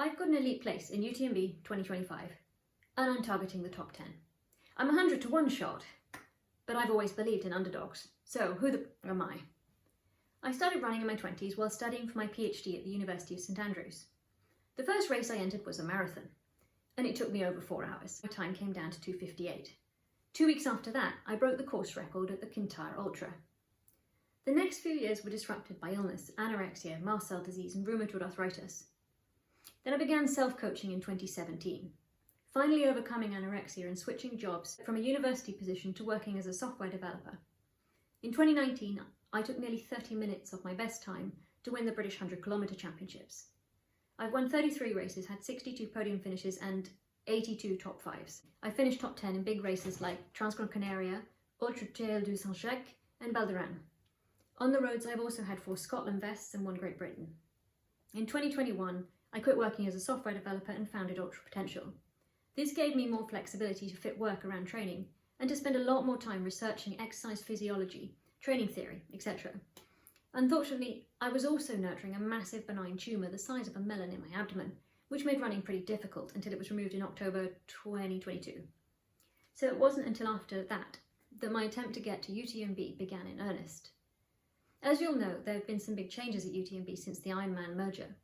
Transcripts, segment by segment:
I've got an elite place in UTMB 2025 and I'm targeting the top 10. I'm 100 to 1 shot, but I've always believed in underdogs, so who the am I? I started running in my 20s while studying for my PhD at the University of St Andrews. The first race I entered was a marathon, and it took me over 4 hours. My time came down to 2:58. 2 weeks after that, I broke the course record at the Kintyre Ultra. The next few years were disrupted by illness, anorexia, mast cell disease, and rheumatoid arthritis. Then I began self-coaching in 2017, finally overcoming anorexia and switching jobs from a university position to working as a software developer. In 2019, I took nearly 30 minutes off my best time to win the British 100km championships. I've won 33 races, had 62 podium finishes and 82 top fives. I finished top 10 in big races like Transgran Canaria, Ultra Trail du Saint-Jacques and Val d'Aran. On the roads, I've also had 4 Scotland vests and 1 Great Britain. In 2021, I quit working as a software developer and founded Ultra Potential. This gave me more flexibility to fit work around training and to spend a lot more time researching exercise physiology, training theory, etc. Unfortunately, I was also nurturing a massive benign tumour the size of a melon in my abdomen, which made running pretty difficult until it was removed in October 2022. So it wasn't until after that my attempt to get to UTMB began in earnest. As you'll know, there have been some big changes at UTMB since the Ironman merger.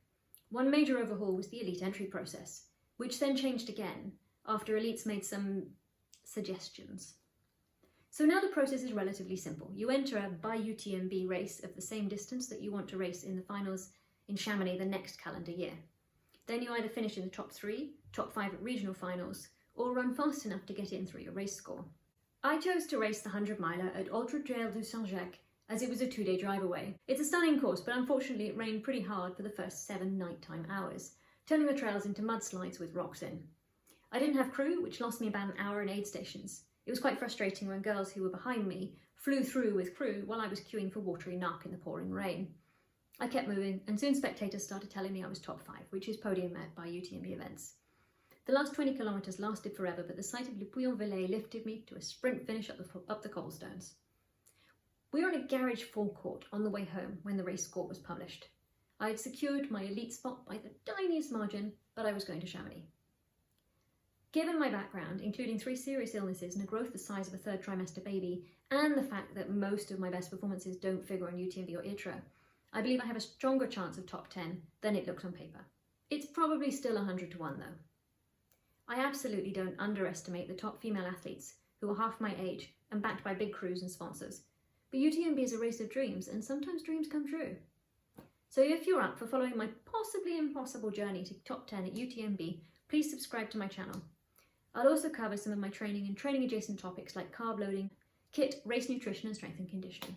One major overhaul was the elite entry process, which then changed again after elites made some suggestions. So now the process is relatively simple. You enter a by UTMB race of the same distance that you want to race in the finals in Chamonix the next calendar year. Then you either finish in the top 3, top 5 at regional finals, or run fast enough to get in through your race score. I chose to race the 100-miler at Ultra Trail du Saint-Jacques as it was a 2-day drive away. It's a stunning course, but unfortunately it rained pretty hard for the first 7 nighttime hours, turning the trails into mudslides with rocks in. I didn't have crew, which lost me about an hour in aid stations. It was quite frustrating when girls who were behind me flew through with crew while I was queuing for watery knock in the pouring rain. I kept moving, and soon spectators started telling me I was top 5, which is podium at by UTMB events. The last 20 kilometres lasted forever, but the sight of Le Puy-en-Velay lifted me to a sprint finish up the cobblestones. We were in a garage forecourt on the way home when the race score was published. I had secured my elite spot by the tiniest margin, but I was going to Chamonix. Given my background, including 3 serious illnesses and a growth the size of a 3rd trimester baby, and the fact that most of my best performances don't figure on UTMB or ITRA, I believe I have a stronger chance of top 10 than it looks on paper. It's probably still 100 to 1 though. I absolutely don't underestimate the top female athletes who are half my age and backed by big crews and sponsors. But UTMB is a race of dreams, and sometimes dreams come true. So if you're up for following my possibly impossible journey to top 10 at UTMB, please subscribe to my channel. I'll also cover some of my training and training adjacent topics like carb loading, kit, race nutrition and strength and conditioning.